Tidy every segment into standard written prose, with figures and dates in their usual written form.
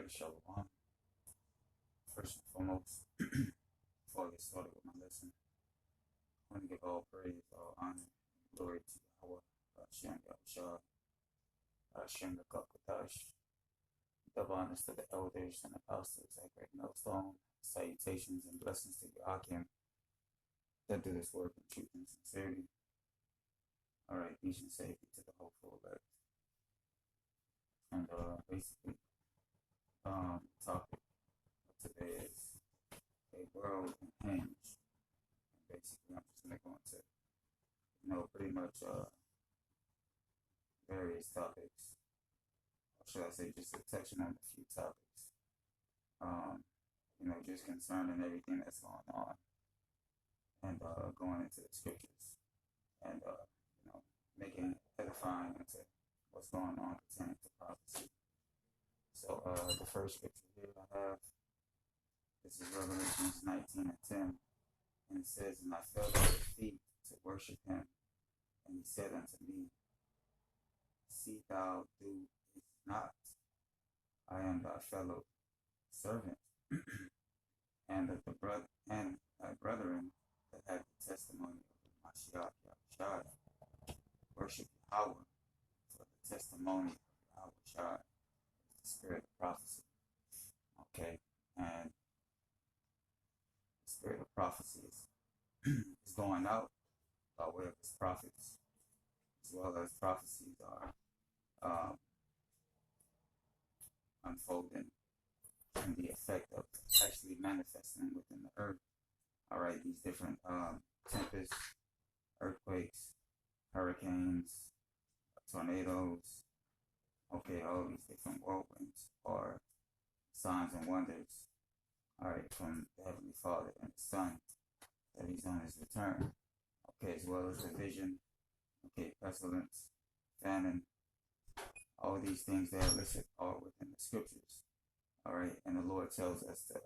Alright, Shalom. First and foremost, before I get started with my lesson, I want to give all praise, all honor, and glory to Yahweh, Hashem Yahushua, Hashem Gakakadash. Double honors to the elders and apostles at Great Millstone. Salutations and blessings to Yahakim that do this work in truth and sincerity. Alright, peace and safety to the hopeful elect. And basically, the topic of today is a world unhinged. And basically, I'm just going to go into, pretty much various topics. Or should I say just touching on a few topics. Just concerning everything that's going on. And going into the scriptures. And, making edifying into what's going on pertaining to prophecy. So the first scripture here I have, this is Revelations 19 and 10, and it says, "And I fell at his feet to worship him, and he said unto me, See thou do it not, I am thy fellow servant, and of the thy brethren that have the testimony of the Mashiach Yahushua, worship Yahweh, for the testimony of Yahushua is the spirit of prophecy." Okay, and the spirit of prophecy is going out by way of his prophets, as well as prophecies are unfolding and the effect of actually manifesting within the earth. All right, these different tempests, earthquakes, hurricanes, tornadoes, okay, all these different whirlwinds are signs and wonders, all right, from the Heavenly Father and the Son, that he's on his return, okay, as well as division, okay, pestilence, famine, all these things that are listed are within the scriptures, all right, and the Lord tells us to,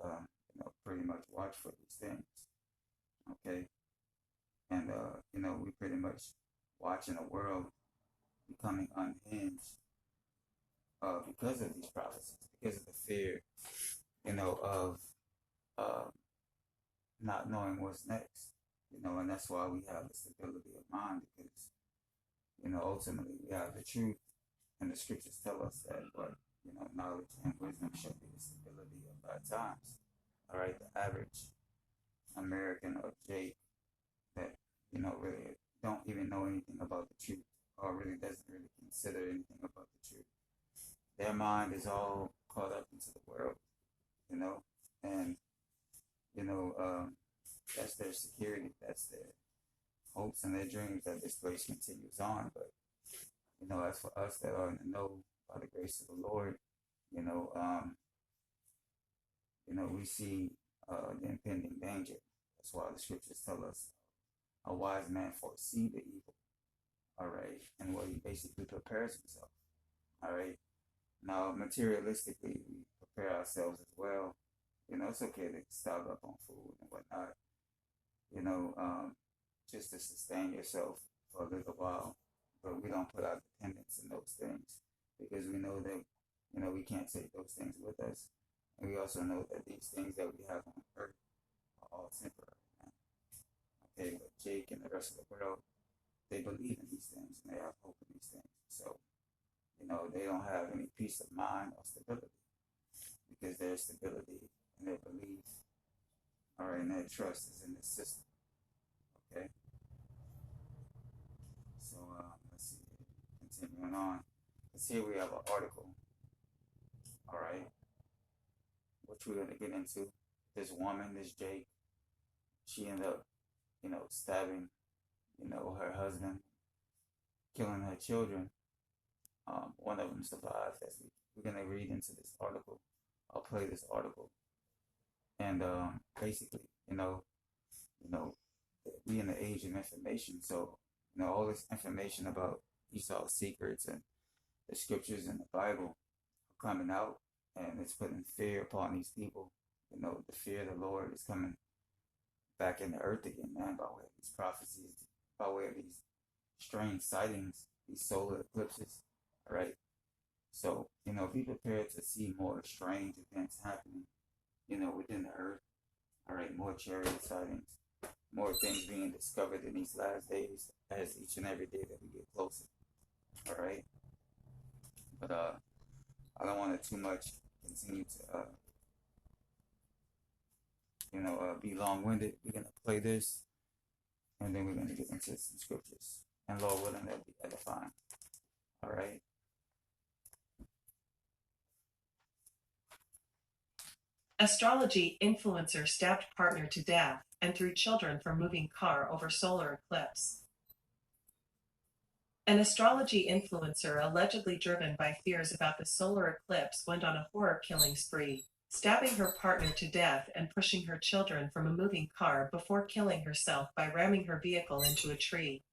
pretty much watch for these things, okay, and, we pretty much watching a world becoming unhinged because of these prophecies, because of the fear, of not knowing what's next, and that's why we have the stability of mind, because, ultimately we have the truth, and the scriptures tell us that, but, knowledge and wisdom should be the stability of our times. All right, the average American or Jake that, really don't even know anything about the truth, or really doesn't really consider anything about the truth. Their mind is all caught up into the world, and, that's their security, that's their hopes and their dreams that this place continues on. But, as for us that are in the know by the grace of the Lord, we see the impending danger. That's why the scriptures tell us a wise man foresee the evil, all right, and he basically prepares himself, all right. Now, materialistically, we prepare ourselves as well. It's okay to stock up on food and whatnot, just to sustain yourself for a little while. But we don't put our dependence in those things, because we know that, we can't take those things with us. And we also know that these things that we have on earth are all temporary, man. Okay, but Jake and the rest of the world, they believe in these things and they have hope in these things. So, they don't have any peace of mind or stability, because their stability and their belief, all right, and their trust is in this system. Okay. So let's see. Continuing on. Let's here we have an article. All right. Which we're gonna get into. This woman, this Jake, she ended up, stabbing, her husband, killing her children. One of them survived. We're gonna read into this article. I'll play this article, and basically, we in the age of information, so all this information about Esau's secrets and the scriptures in the Bible are coming out, and it's putting fear upon these people. The fear of the Lord is coming back in the earth again, man, by way of these prophecies, by way of these strange sightings, these solar eclipses, all right? So, be prepared to see more strange events happening, within the earth. All right, more chariot sightings, more things being discovered in these last days as each and every day that we get closer. All right, but I don't want to too much continue to be long-winded. We're gonna play this, and then we're gonna get into some scriptures, and Lord willing, that'll be edifying. All right. Astrology influencer stabbed partner to death and threw children from moving car over solar eclipse. An astrology influencer allegedly driven by fears about the solar eclipse went on a horror-killing spree, stabbing her partner to death and pushing her children from a moving car before killing herself by ramming her vehicle into a tree.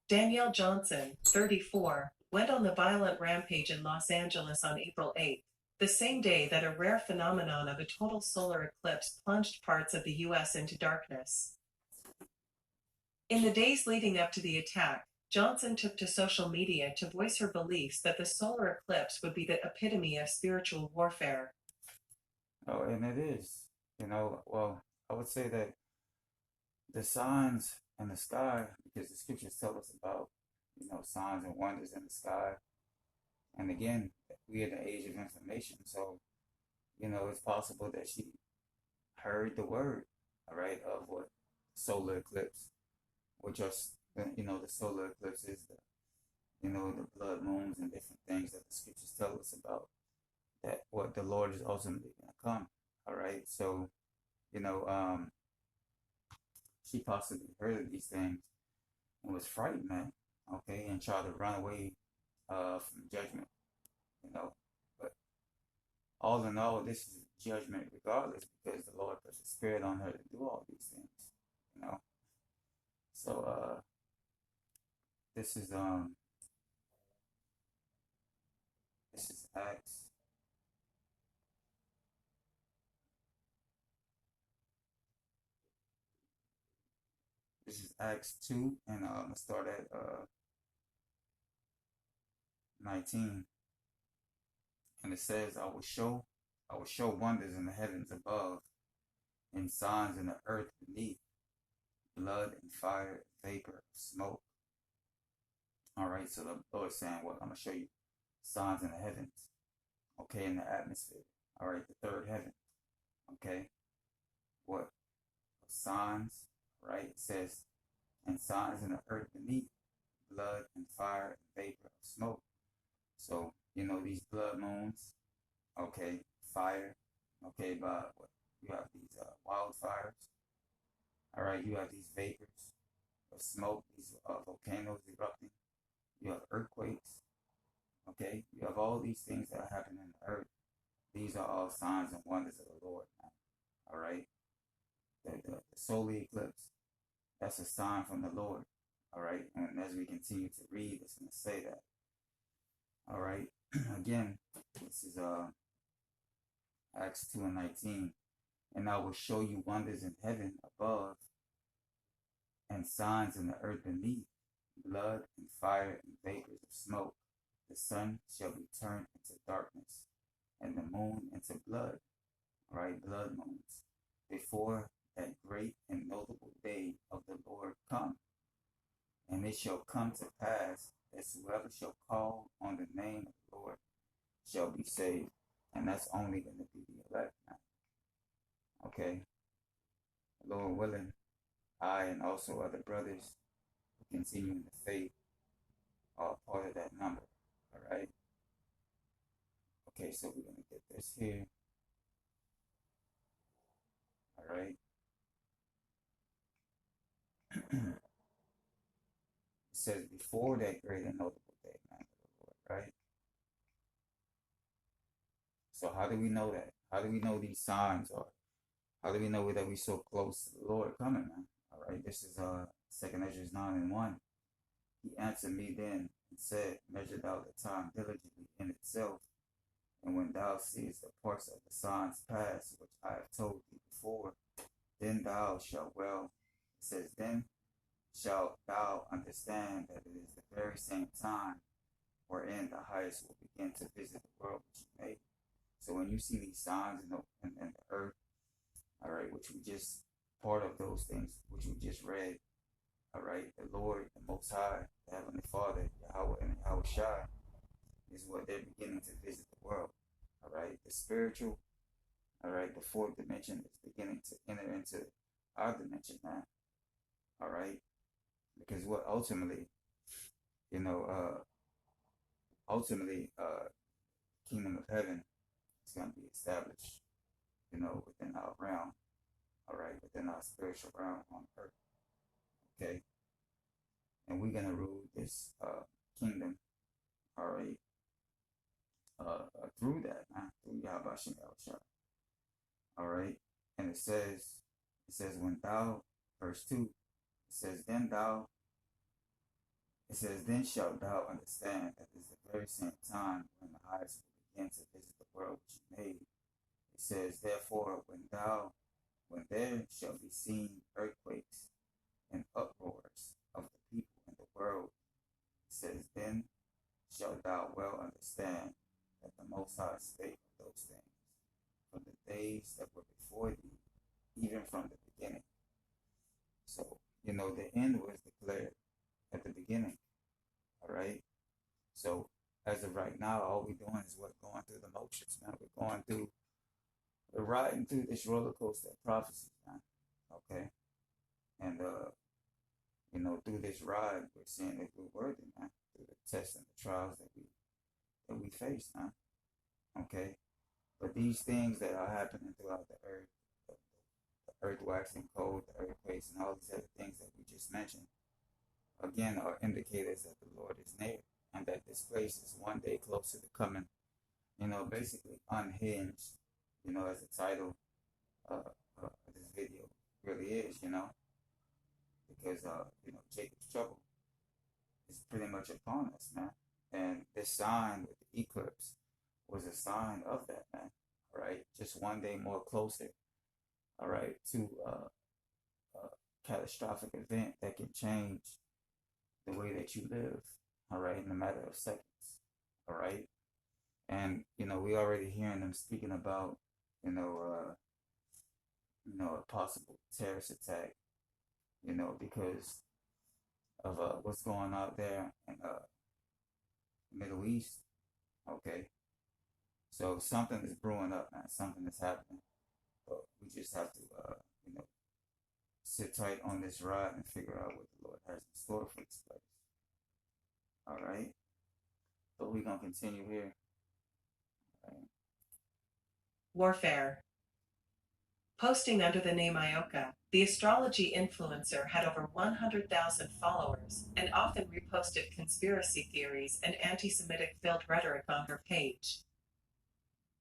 Danielle Johnson, 34, went on the violent rampage in Los Angeles on April 8th, the same day that a rare phenomenon of a total solar eclipse plunged parts of the U.S. into darkness. In the days leading up to the attack, Johnson took to social media to voice her beliefs that the solar eclipse would be the epitome of spiritual warfare. Oh, and it is. Well, I would say that the signs in the sky, because the scriptures tell us about, signs and wonders in the sky. And again, we are in the age of information, so it's possible that she heard the word, all right, of what solar eclipse, which are, the solar eclipse is the blood moons and different things that the scriptures tell us about, that what the Lord is ultimately going to come, all right. So, you know, um, she possibly heard of these things and was frightened, man, okay, and tried to run away from judgment, you know. But all in all, this is judgment regardless because the Lord put the spirit on her to do all these things, you know. So this is this is Acts. This is Acts 2, and I'm gonna start at 19, and it says, I will show wonders in the heavens above, and signs in the earth beneath, blood and fire, vapor, smoke. All right, so the Lord is saying, well, I'm gonna show you signs in the heavens, okay, in the atmosphere. All right, the third heaven, okay. What signs? Right, it says, and signs in the earth beneath, blood and fire, and vapor of smoke. So these blood moons, okay, fire, okay, but what you have these wildfires. All right, you have these vapors of smoke, these volcanoes erupting. You have earthquakes. Okay, you have all these things that are happening in the earth. These are all signs and wonders of the Lord. Man. All right, the solar eclipse. That's a sign from the Lord. All right, and as we continue to read, it's going to say that. All right, again, this is Acts 2 and 19. And I will show you wonders in heaven above and signs in the earth beneath, blood and fire and vapors of smoke. The sun shall be turned into darkness and the moon into blood, right? Blood moons, before that great and notable day of the Lord come. And it shall come to pass that whoever shall call on the name of the Lord shall be saved. And that's only going to be the elect now. Okay? Lord willing, I and also other brothers who continue in the faith are part of that number. All right? Okay, so we're going to get this here. All right? It says before that great and notable day, man, of the Lord, right? So how do we know that? How do we know these signs, or how do we know that we're so close to the Lord coming, man? All right, this is 2nd Ezra 9 and 1. He answered me then and said, measure thou the time diligently in itself, and when thou seest the parts of the signs pass, which I have told thee before, then thou shalt well. It says, then shalt thou understand that it is the very same time wherein the highest will begin to visit the world which he made. So when you see these signs in the earth, all right, which we just part of those things which we just read, all right, the Lord, the Most High, the Heavenly Father, Yahweh and Yahweh Shai, is what they're beginning to visit the world. All right, the spiritual, all right, the fourth dimension is beginning to enter into our dimension now. All right, because what ultimately, you know, kingdom of heaven is going to be established, within our realm. All right, within our spiritual realm on earth. Okay, and we're gonna rule this kingdom. All right, through that, through Yahweh Shem Yahushua. All right, and it says when thou, verse 2, it says then shalt thou understand that this is the very same time when the highest will begin to visit the world which he made. It says therefore when there shall be seen earthquakes and uproars of the people in the world, it says then shalt thou well understand that the Most High spake of those things from the days that were before thee, even from the beginning. So, the end was declared at the beginning. All right. So, as of right now, all we're doing is going through the motions, man. We're riding through this roller coaster of prophecy, man. Okay. And, through this ride, we're seeing that we're worthy, man. Through the tests and the trials that we face, man. Okay. But these things that are happening throughout the earth, the earth waxing cold, the earthquakes, and all these other things that we just mentioned, again, are indicators that the Lord is near and that this place is one day closer to coming, basically unhinged, as the title of this video really is, because, Jacob's trouble is pretty much upon us, man. And this sign with the eclipse was a sign of that, man. All right, just one day more closer, all right, to a catastrophic event that can change the way that you live, all right, in a matter of seconds, all right. And we already hearing them speaking about, a possible terrorist attack, because of what's going on there in the Middle East. Okay, so something is brewing up, man. Something is happening, but we just have to, sit tight on this ride and figure out what the Lord has in store for this place. All right, but we're gonna continue here. All right. Warfare. Posting under the name Ioka, the astrology influencer had over 100,000 followers and often reposted conspiracy theories and anti-Semitic-filled rhetoric on her page.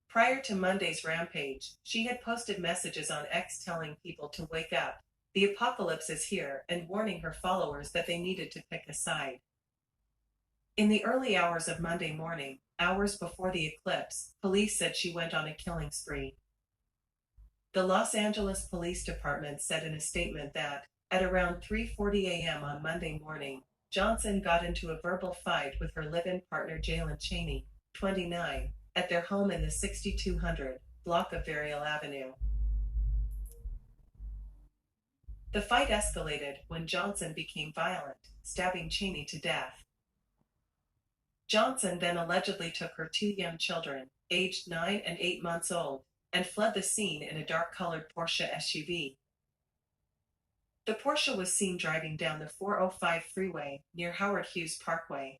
Prior to Monday's rampage, she had posted messages on X telling people to wake up, the apocalypse is here, and warning her followers that they needed to pick a side. In the early hours of Monday morning, hours before the eclipse, police said she went on a killing spree. The Los Angeles Police Department said in a statement that, at around 3:40 a.m. on Monday morning, Johnson got into a verbal fight with her live-in partner Jalen Cheney, 29, at their home in the 6200 block of Varial Avenue. The fight escalated when Johnson became violent, stabbing Cheney to death. Johnson then allegedly took her two young children, aged 9 and 8 months old, and fled the scene in a dark-colored Porsche SUV. The Porsche was seen driving down the 405 freeway near Howard Hughes Parkway.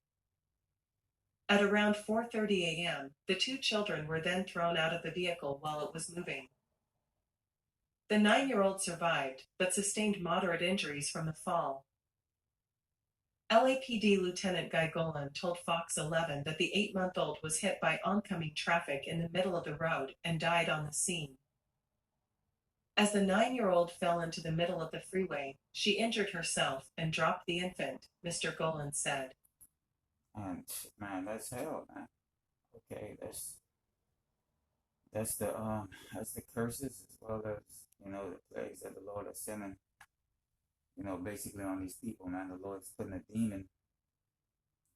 At around 4:30 a.m., the two children were then thrown out of the vehicle while it was moving. The 9-year-old survived, but sustained moderate injuries from the fall. LAPD Lieutenant Guy Golan told Fox 11 that the 8-month-old was hit by oncoming traffic in the middle of the road and died on the scene. As the 9-year-old fell into the middle of the freeway, she injured herself and dropped the infant, Mr. Golan said. And man, that's hell, man. Okay, that's the curses as well as the plagues that the Lord is sending. Basically on these people, man. The Lord's putting a demon,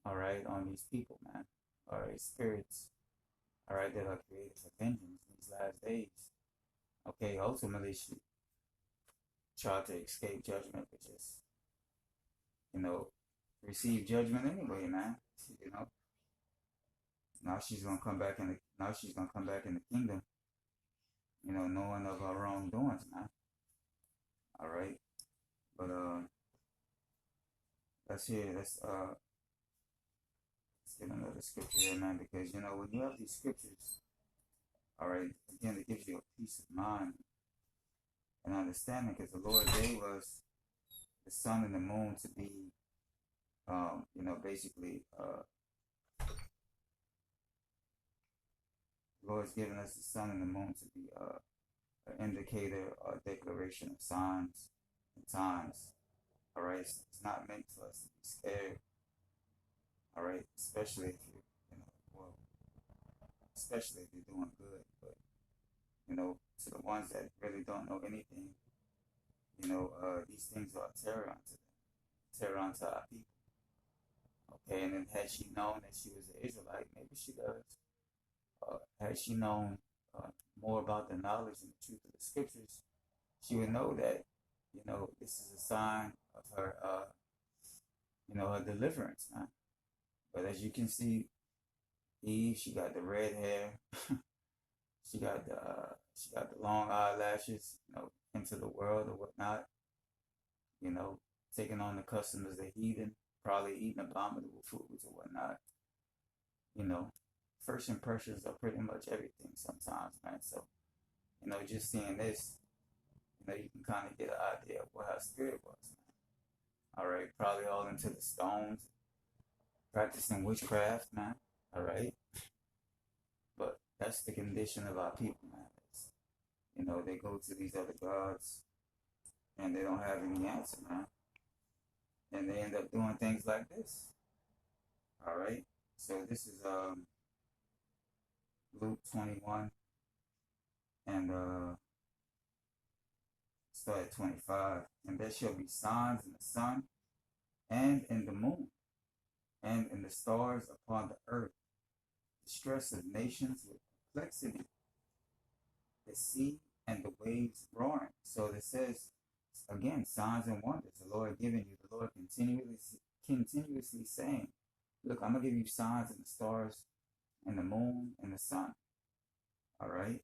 all all right, on these people, man. All right, spirits, all right, that are created for vengeance in these last days. Okay, ultimately, she tried to escape judgment, but just, you know, receive judgment anyway, man. You know, now she's gonna come back in the kingdom, you know, knowing of her wrongdoings, man. All right, but let's get another scripture here, man, because you know when you have these scriptures, all right, again, it gives you a peace of mind and understanding, because the Lord gave us the sun and the moon to be, you know, basically, the Lord's given us the sun and the moon to be an indicator or a declaration of signs and times. All right, it's not meant for us to be scared. All right, especially if you're, you know, well, especially if you're doing good. But you know, to the ones that really don't know anything, you know, these things are terror unto them, terror unto our people. Okay, and then had she known that she was an Israelite, maybe she does. Had she known more about the knowledge and the truth of the scriptures, she would know that, you know, this is a sign of her, you know, her deliverance, man. But as you can see, Eve, she got the red hair, she got the long eyelashes, you know, into the world or whatnot, you know, taking on the customs of the heathen, probably eating abominable foods or whatnot, you know. First impressions are pretty much everything sometimes, man. So, you know, just seeing this, you know, you can kind of get an idea of what her spirit was, man. All right, probably all into the stones, practicing witchcraft, man. All right, but that's the condition of our people, man. It's, you know, they go to these other gods and they don't have any answer, man, and they end up doing things like this. All right, so this is Luke 21 and start at 25. And there shall be signs in the sun and in the moon and in the stars upon the earth, distress of nations with perplexity, the sea and the waves roaring. So it says again, signs and wonders. The Lord giving you, the Lord continuously saying, look, I'm gonna give you signs in the stars and the moon and the sun. All right.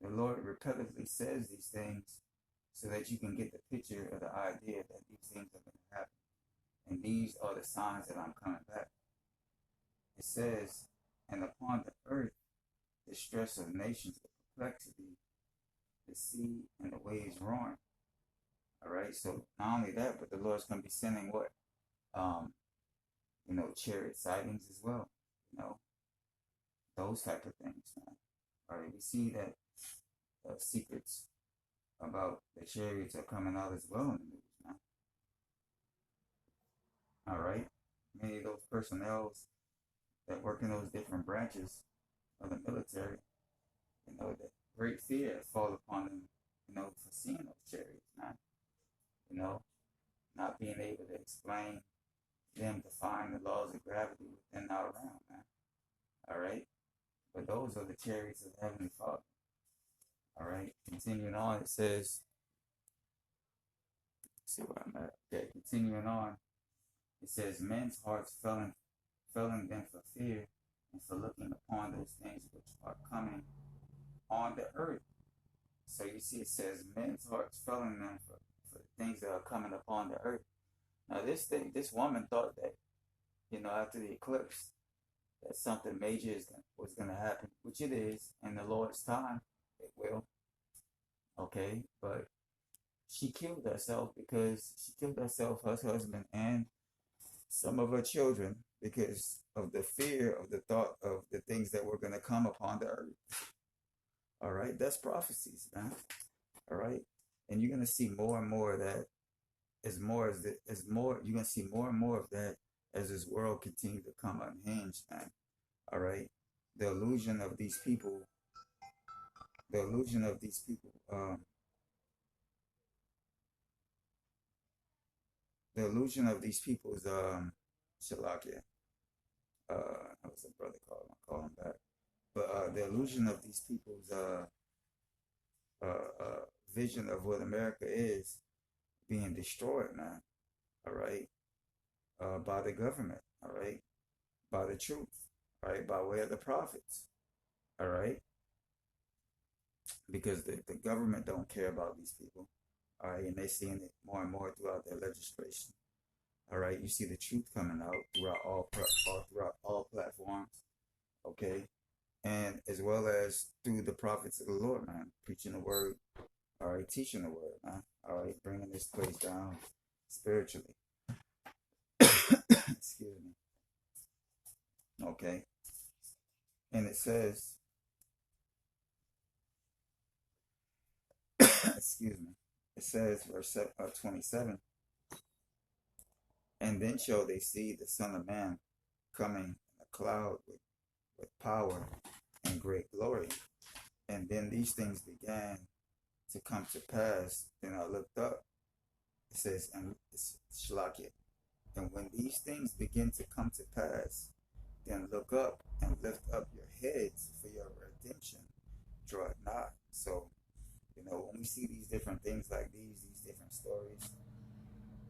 The Lord repetitively says these things so that you can get the picture of the idea that these things are going to happen. And these are the signs that I'm coming back. It says, and upon the earth, the stress of nations, the perplexity, the sea and the waves roaring. All right. So not only that, but the Lord's going to be sending what? You know, chariot sightings as well. You know, those type of things, man. All right. We see that secrets about the chariots are coming out as well in the news now. All right. Many of those personnel that work in those different branches of the military, you know, that great fear fall upon them, you know, for seeing those chariots, man. You know, not being able to explain them, defying the laws of gravity within our realm, man. All right. But those are the chariots of the Heavenly Father. All right. Continuing on, it says, let's see where I'm at. Okay, continuing on, it says, men's hearts failing them for fear and for looking upon those things which are coming on the earth. So you see, it says, men's hearts failing them for the things that are coming upon the earth. Now, this woman thought that, you know, after the eclipse, that something major was going to happen, which it is in the Lord's time. It will. Okay, but she killed herself because she killed herself, her husband, and some of her children because of the fear of the thought of the things that were going to come upon the earth. All right, that's prophecies, man. All right, and you're going to see more and more of that you're going to see more and more of that as this world continues to come unhinged, man. All right, the illusion of these people, the illusion of these people, the illusion of these people's Shalakia. That was a brother call. I'll call him back. But the illusion of these people's vision of what America is being destroyed, man. All right, by the government. All right, by the truth. All right, by way of the prophets. All right, because the government don't care about these people. All right, and they're seeing it more and more throughout their legislation. All right, you see the truth coming out throughout all platforms. Okay, and as well as through the prophets of the Lord, man, preaching the word. All right, teaching the word, man. All right, bringing this place down spiritually. Excuse me. Okay, and it says, excuse me. It says, verse 27, and then shall they see the Son of Man coming in a cloud with power and great glory. And then these things began to come to pass. Then I looked up. It says, and it's Shlakia. And when these things begin to come to pass, then look up and lift up your heads, for your redemption draweth nigh. So, when we see these different things like these different stories,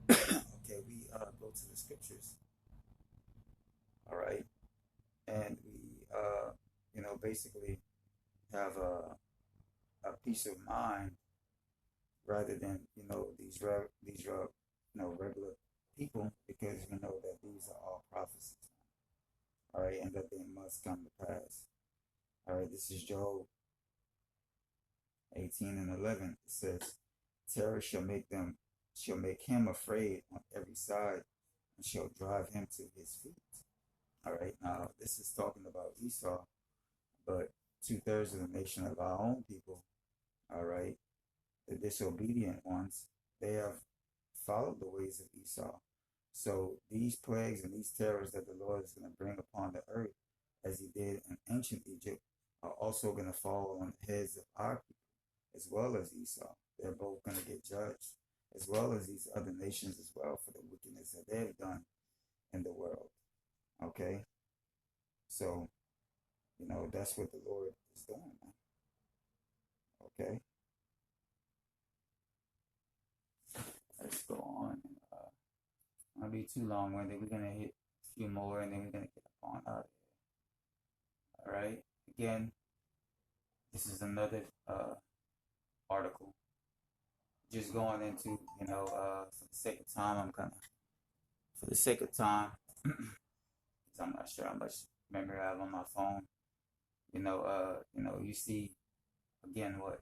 okay, we go to the scriptures, all right, and we, basically have a peace of mind rather than regular people, because we know that these are all prophecies, all right, and that they must come to pass. All right, this is Job 18 and 11. It says, terror shall make him afraid on every side, and shall drive him to his feet. All right, now this is talking about Esau, but 2/3 of the nation of our own people, all right, the disobedient ones, they have followed the ways of Esau. So these plagues and these terrors that the Lord is going to bring upon the earth, as he did in ancient Egypt, are also going to fall on the heads of our people, as well as Esau. They're both going to get judged, as well as these other nations as well, for the wickedness that they've done in the world. Okay? So, that's what the Lord is doing, man. Okay? Let's go on. I'm going to be too long-winded. We're going to hit a few more, and then we're going to get on out of here. All right? Again, this is another article. Just going into, for the sake of time, because I'm not sure how much memory I have on my phone. You see, again, what it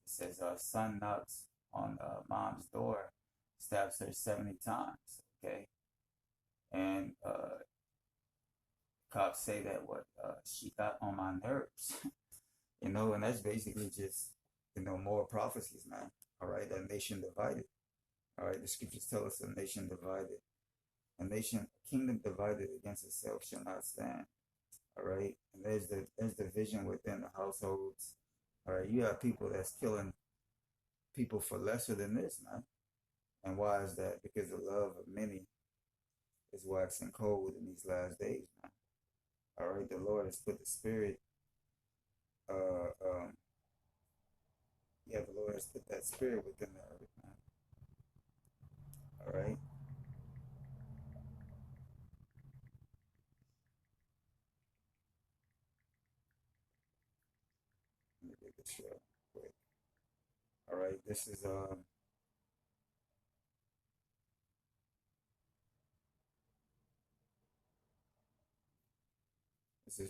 says, son knocks on mom's door, stabs her 70 times, okay? And cops say that she got on my nerves, and that's basically just, more prophecies, man. All right, a nation divided. All right, the scriptures tell us a nation divided. A kingdom divided against itself shall not stand. All right, and there's the division within the households. All right, you have people that's killing people for lesser than this, man. And why is that? Because the love of many is waxing cold in these last days, man. All right, the Lord has put the spirit. The Lord has put that spirit within the earth, man. All right. Let me get this real quick. All right, this is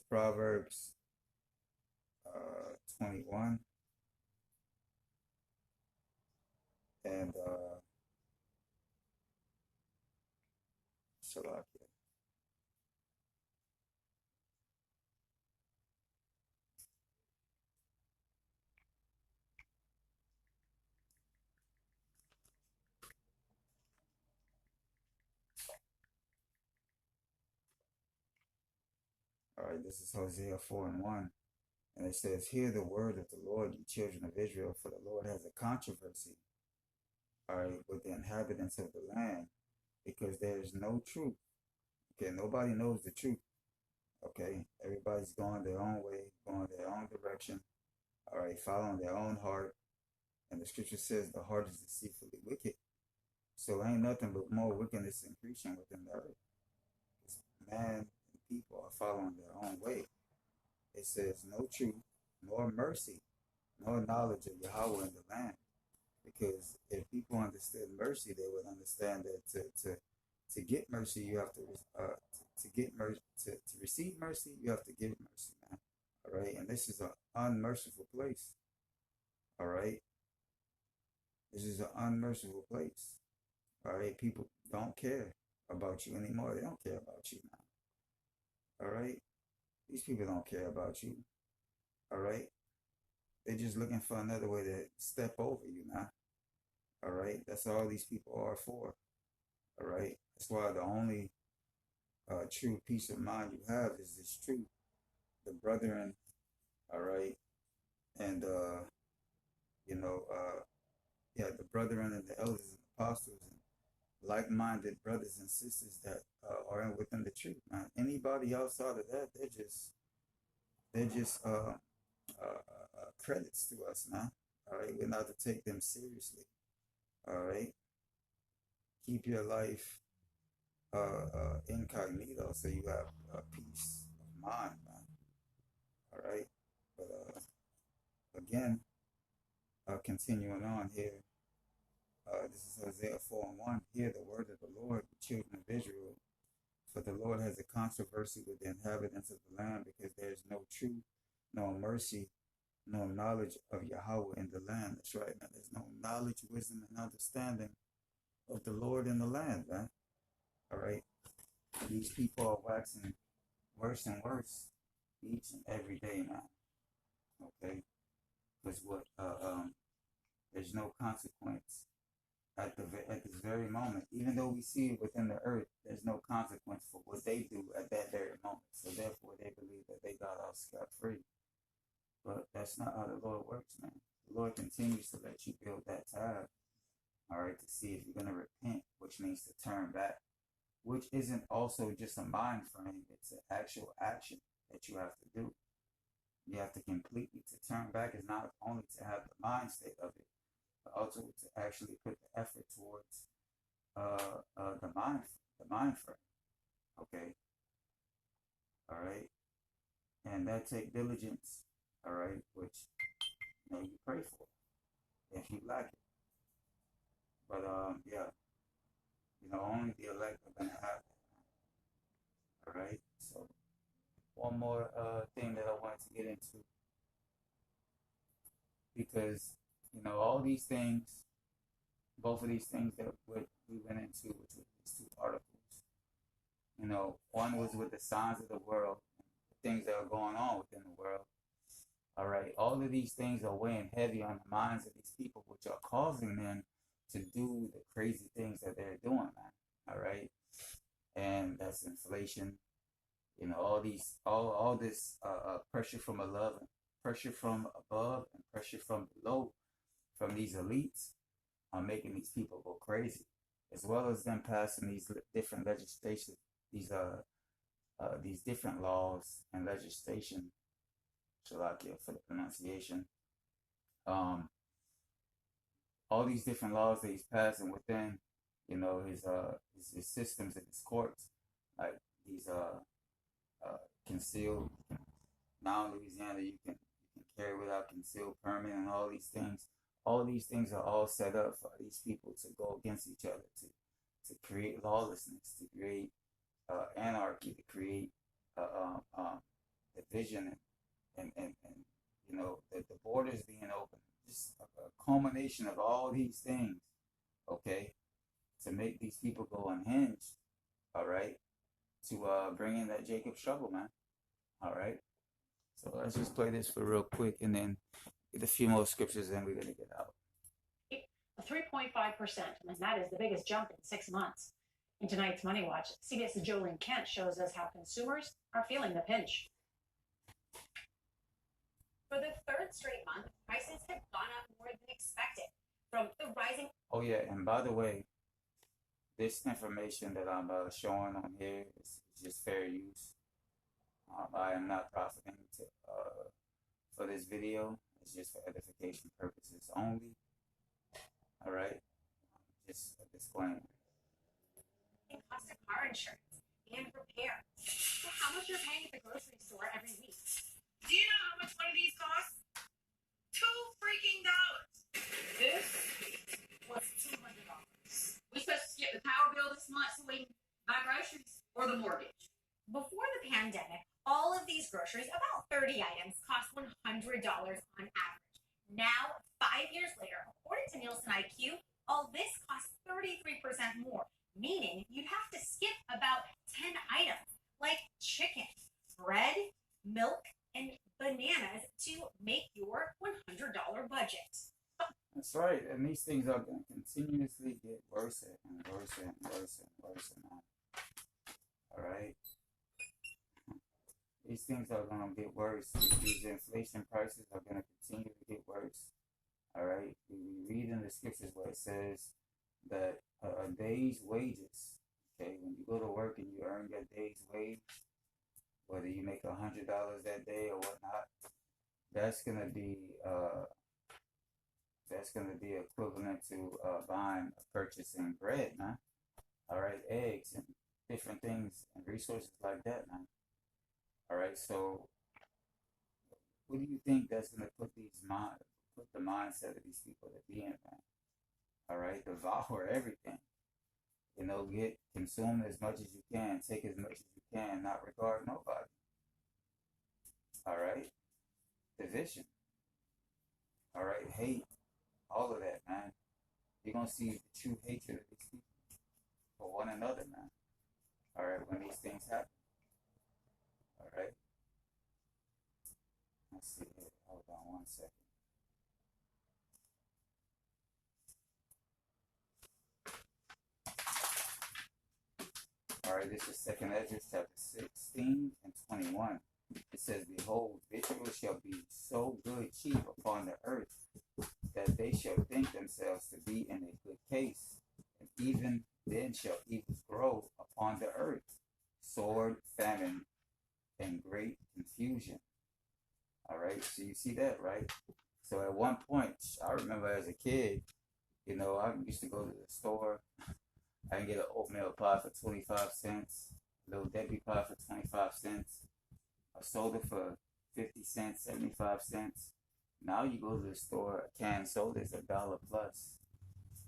Proverbs 21 and Shalakia. All right, this is Hosea 4 and 1. And it says, hear the word of the Lord, you children of Israel, for the Lord has a controversy, all right, with the inhabitants of the land, because there is no truth. Okay, nobody knows the truth. Okay, everybody's going their own way, going their own direction. All right, following their own heart. And the scripture says the heart is deceitfully wicked. So ain't nothing but more wickedness increasing within the earth. Because man and people are following their own way. It says no truth, nor mercy, nor knowledge of Yahweh in the land. Because if people understood mercy, they would understand that to get mercy, you have to get mercy to receive mercy, you have to give mercy, man. All right, and this is an unmerciful place. All right, this is an unmerciful place. All right, people don't care about you anymore. They don't care about you now. All right, these people don't care about you. All right, they're just looking for another way to step over you now. All right, that's all these people are for. All right, that's why the only true peace of mind you have is this truth, the brethren. All right, and you know, yeah, the brethren and the elders and apostles and like-minded brothers and sisters that are within the truth, man. Anybody outside of that, they're just credits to us, man. All right, we're not to take them seriously. All right, keep your life incognito so you have peace of mind, man. All right, but again, continuing on here. This is Hosea 4 and 1. Hear the word of the Lord, the children of Israel. For the Lord has a controversy with the inhabitants of the land, because there is no truth, no mercy, no knowledge of Yahweh in the land. That's right, man. There's no knowledge, wisdom, and understanding of the Lord in the land, man. All right. These people are waxing worse and worse each and every day, man. Okay. Because there's no consequence at this very moment. Even though we see it within the earth, there's no consequence for what they do at that very moment. So therefore, they believe that they got off scot-free. But that's not how the Lord works, man. The Lord continues to let you build that tab, all right, to see if you're going to repent, which means to turn back, which isn't also just a mind frame. It's an actual action that you have to do. You have to completely, to turn back is not only to have the mind state of it, but also to actually put the effort towards the mind frame. Okay. All right. And that take diligence. All right, which you pray for if you lack it. But yeah, only the elect are gonna have it. All right. So one more thing that I wanted to get into, because all these things, both of these things that we went into, which were these two articles. One was with the signs of the world, the things that are going on within the world. All right, all of these things are weighing heavy on the minds of these people, which are causing them to do the crazy things that they're doing, man. All right, and that's inflation. All this pressure from above, pressure from above, and pressure from below, from these elites, are making these people go crazy, as well as them passing these different legislation, these different laws and legislation. Shalakia for the pronunciation. All these different laws that he's passing within, his systems and his courts, like these concealed. Now in Louisiana, you can carry without concealed permit, and all these things. All these things are all set up for these people to go against each other, to create lawlessness, to create anarchy, to create division and the borders being open, just a culmination of all these things, okay, to make these people go unhinged, all right, to bring in that Jacob struggle, man, all right. So let's just play this for real quick, and then get a few more scriptures, and we're gonna get out. 3.5%, and that is the biggest jump in 6 months. In tonight's Money Watch, CBS's Jolene Kent shows us how consumers are feeling the pinch. For the third straight month, prices have gone up more than expected from the rising. Oh yeah, and by the way, this information that I'm showing on here is just fair use. I am not profiting for this video. It's just for edification purposes only. All right, just a disclaimer. And cost of car insurance and repair. So how much you're paying at the grocery store every week? Do you know how much one of these costs? $2 freaking. This Was $200. We supposed to skip the power bill this month so we can buy groceries or the mortgage? Before the pandemic, all of these groceries, about 30 items, cost $100 on average. Now, 5 years later, according to Nielsen IQ, all this costs 33% more, meaning you'd have to skip about 10 items like chicken, bread, milk, and bananas to make your $100 budget. That's right, and these things are going to continuously get worse and worse and worse and worse and on. All right, these things are going to get worse. These inflation prices are going to continue to get worse. All right, we read in the scriptures where it says that a day's wages. Okay, when you go to work and you earn your day's wage, whether you make $100 that day or whatnot, that's gonna be equivalent to purchasing bread, man. All right, eggs and different things and resources like that, man. All right, so what do you think that's gonna put the mindset of these people to be in, man? All right, devour everything. You know, consume as much as you can, take as much as you can, not regard nobody. All right, division. All right, hate, all of that, man. You're gonna see the true hatred of these people for one another, man. All right, when these things happen. All right. Let's see here. Hold on 1 second. All right, this is 2nd Ezra chapter 16 and 21. It says, Behold, victual shall be so good cheap upon the earth, that they shall think themselves to be in a good case, and even then shall evils grow upon the earth, sword, famine, and great confusion. All right, so you see that, right? So at one point, I remember as a kid, you know, I used to go to the store. I can get an oatmeal pie for 25 cents, a little Debbie pie for 25 cents, a soda for 50 cents, 75 cents. Now you go to the store, a canned soda is $1 plus.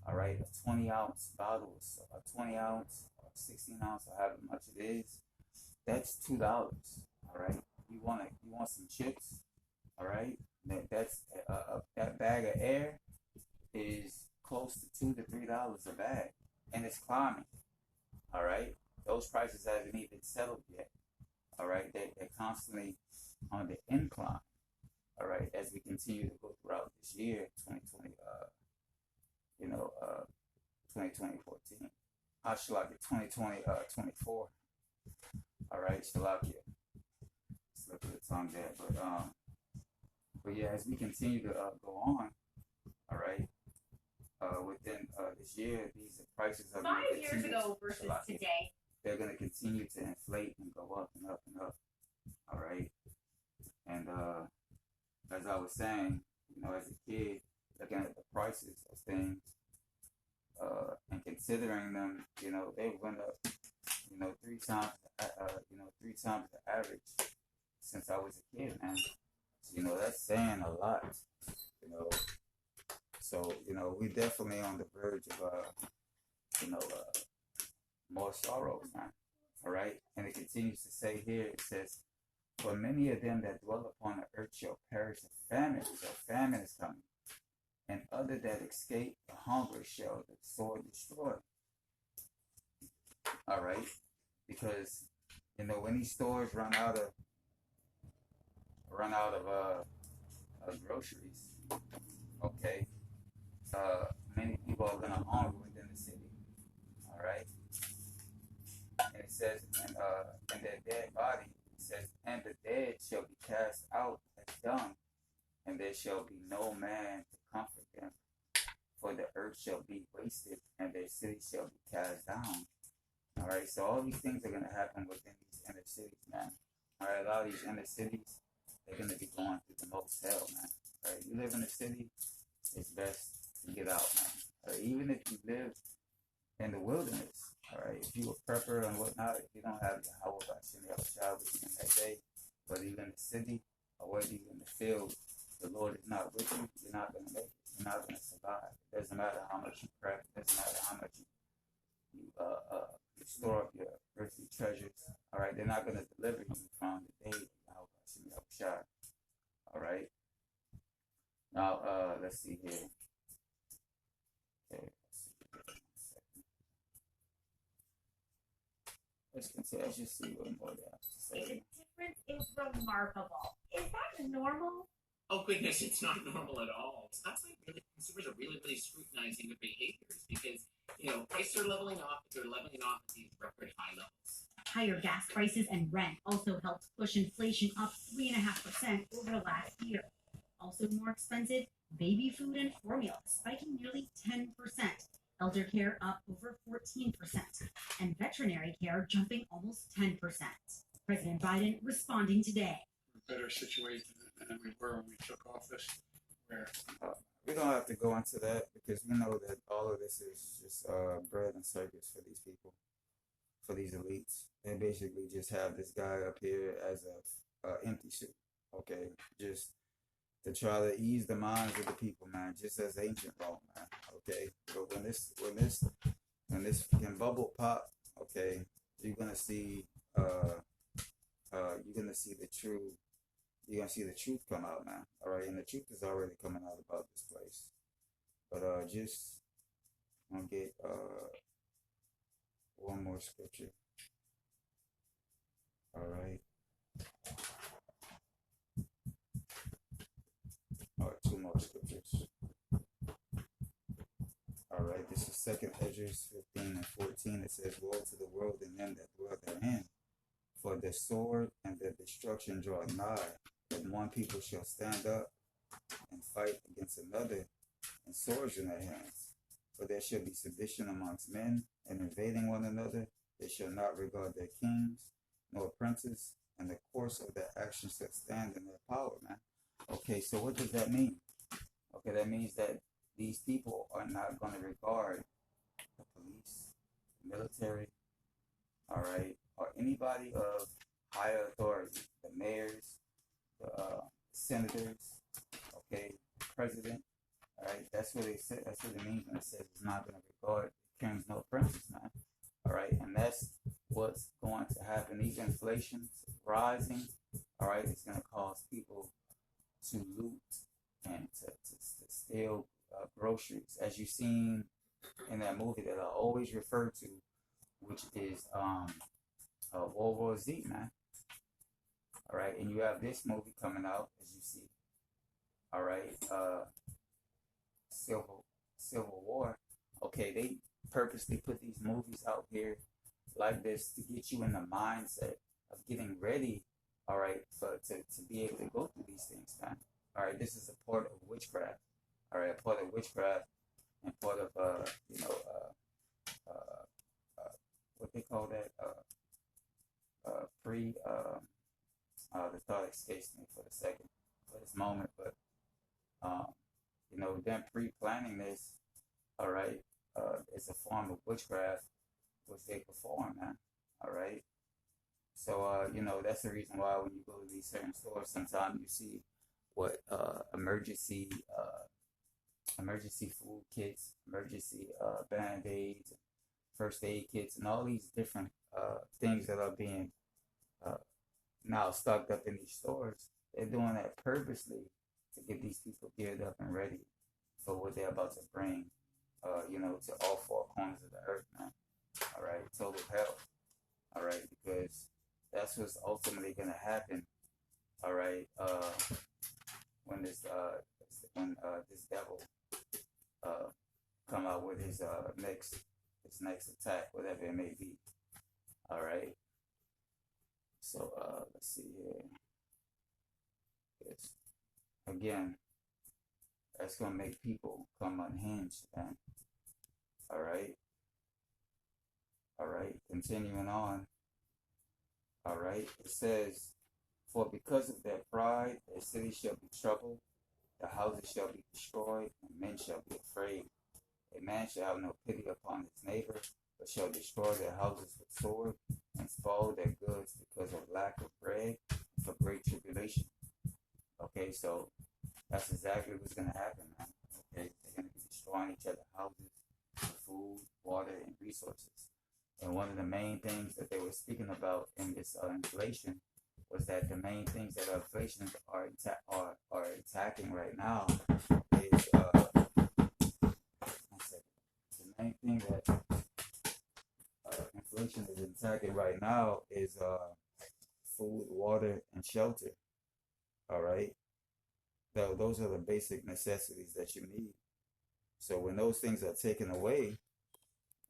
All right, a 20-ounce bottle, a 20 ounce, or 16 ounce, or however much it is, that's $2. All right, you want some chips? All right, that bag of air is close to $2 to $3 a bag, and it's climbing. All right, those prices haven't even settled yet. All right, they're constantly on the incline. All right, as we continue to go throughout this year, 2020, 2014. How shall I get 2020, 24? All right, Shalakia. Slip of the tongue there, but yeah, as we continue to go on, all right, within this year, these prices are 5 years ago versus today. They're going to continue to inflate and go up and up and up. All right, and as I was saying, you know, as a kid, looking at the prices of things and considering them, you know, they went up, you know, three times the average since I was a kid, man. So, you know, that's saying a lot, you know. So, you know, we definitely on the verge of, more sorrows, man. All right, and it continues to say here, it says, for many of them that dwell upon the earth shall perish of famine, so famine is coming. And other that escape the hunger shall the sword destroy. All right, because you know when these stores run out of groceries, okay, many people are gonna hunger within the city. All right, and it says, and their dead body. It says, and the dead shall be cast out as dung, and there shall be no man to comfort them. for the earth shall be wasted, and their cities shall be cast down. All right, so all these things are gonna happen within these inner cities, man. All right, a lot of these inner cities, they're gonna be going through the most hell, man. All right, you live in a city, it's best to get out, man. All right, even if you live in the wilderness, all right, if you a prepper and whatnot, if you don't have your how about you have a child with you in that day, whether you're in the city or whether you're in the field, the Lord is not with you, you're not gonna make it. You're not gonna survive. It doesn't matter how much you prep, it doesn't matter how much you store up your earthly treasures. All right, they're not gonna deliver you from the day how about you have a shot. All right. Now, let's see here. Okay, let's see here. 1 second. Let's continue. Let's just see what more they have to The say. difference is remarkable. Is that normal? Oh goodness, it's not normal at all. It sounds like really consumers are really scrutinizing their behaviors because prices are leveling off, but they're leveling off at these record high levels. Higher gas prices and rent also helped push inflation up 3.5% over the last year. Also more expensive, baby food and formula spiking nearly 10%. Elder care up over 14%, and veterinary care jumping almost 10%. President Biden responding today. Better situation than we were when we took office, where We don't have to go into that because we know that all of this is just bread and circus for these people, for these elites. They basically just have this guy up here as a empty suit, okay? Just to try to ease the minds of the people, man, just as ancient Rome, man, okay? But when this can bubble pop, okay, you're gonna see the true. You're gonna see the truth come out, man. All right, and the truth is already coming out about this place. But just gonna get one more scripture. All right. All right, two more scriptures. All right, this is 2 Esdras 15 and 14. It says, "Woe to the world and them that dwell therein, for the sword and the destruction draw nigh. And one people shall stand up and fight against another, and swords in their hands. For there shall be sedition amongst men, and invading one another. They shall not regard their kings, nor princes, and the course of their actions shall stand in their power," man. Okay, so what does that mean? Okay, that means that these people are not going to regard the police, the military, all right, or anybody of higher authority, the mayors, the senators, okay, president, all right. That's what it said. That's what it means when it says it's not going to regard kings nor princes, man. All right, and that's what's going to happen. These inflations rising, all right, it's going to cause people to loot and to steal groceries, as you've seen in that movie that I always refer to, which is World War Z, man. All right, and you have this movie coming out, as you see. All right, Civil War. Okay, they purposely put these movies out here like this to get you in the mindset of getting ready. All right, to be able to go through these things, man. All right, this is a part of witchcraft. All right, a part of witchcraft and part of what they call that the thought escapes me for this moment, but them pre-planning this, all right, it's a form of witchcraft which they perform, man. All right, so that's the reason why when you go to these certain stores, sometimes you see what emergency food kits, emergency band-aids, first aid kits, and all these different things that are being now stocked up in these stores. They're doing that purposely to get these people geared up and ready for what they're about to bring, to all four corners of the earth, man. All right, total hell. All right, because that's what's ultimately gonna happen. All right, when this devil come out with his next attack, whatever it may be. All right. So let's see here. Yes. Again, that's gonna make people come unhinged, man. All right, all right. Continuing on. All right. It says, "For because of their pride, their city shall be troubled, the houses shall be destroyed, and men shall be afraid. A man shall have no pity upon his neighbor, but shall destroy their houses with sword, and spoil their goods because of lack of bread, and for great tribulation." Okay, so that's exactly what's gonna happen, man. Okay, they're gonna be destroying each other's houses for food, water, and resources. And one of the main things that they were speaking about in this inflation was that the main things that inflation are attacking right now is one second. The main thing that inflation is attacking right now is food, water, and shelter. All right, those are the basic necessities that you need. So when those things are taken away,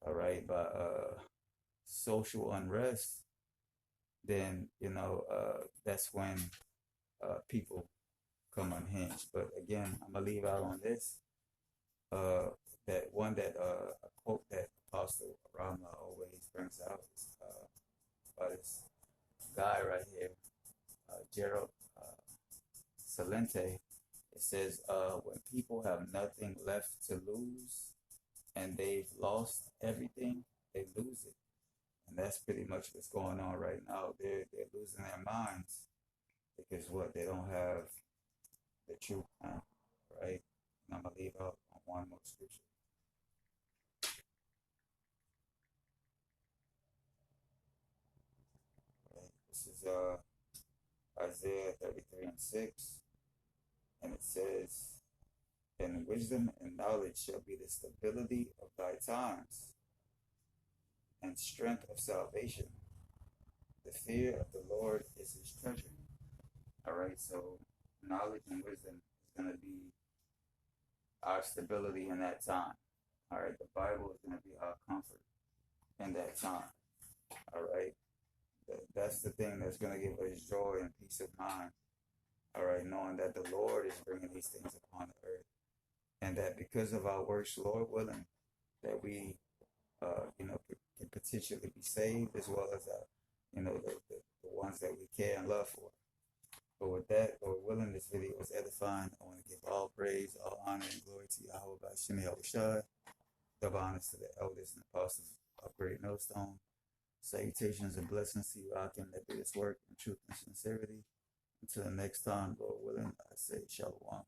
all right, by social unrest, then that's when people come unhinged. But again, I'm gonna leave out on this. That one that a quote that Apostle Rama always brings out is by this guy right here, Gerald Salente. It says, when people have nothing left to lose and they've lost everything, they lose it. And that's pretty much what's going on right now. They're losing their minds because what they don't have the truth now, right? And I'm gonna leave out on one more scripture. Right? This is Isaiah 33:6, and it says, "And wisdom and knowledge shall be the stability of thy times, and strength of salvation. The fear of the Lord is his treasure." All right, so knowledge and wisdom is going to be our stability in that time. All right, the Bible is going to be our comfort in that time. All right, that's the thing that's going to give us joy and peace of mind. All right, knowing that the Lord is bringing these things upon the earth, and that because of our works, Lord willing, that we, can potentially be saved as well as, the ones that we care and love for. But with that, Lord willing, this video was edifying. I want to give all praise, all honor, and glory to Yahweh by Shemi Yahushua. Double honors to the elders and apostles of Great Millstone. Salutations and blessings to you, Akim, that do this work in truth and sincerity. Until the next time, Lord willing, I say shalom.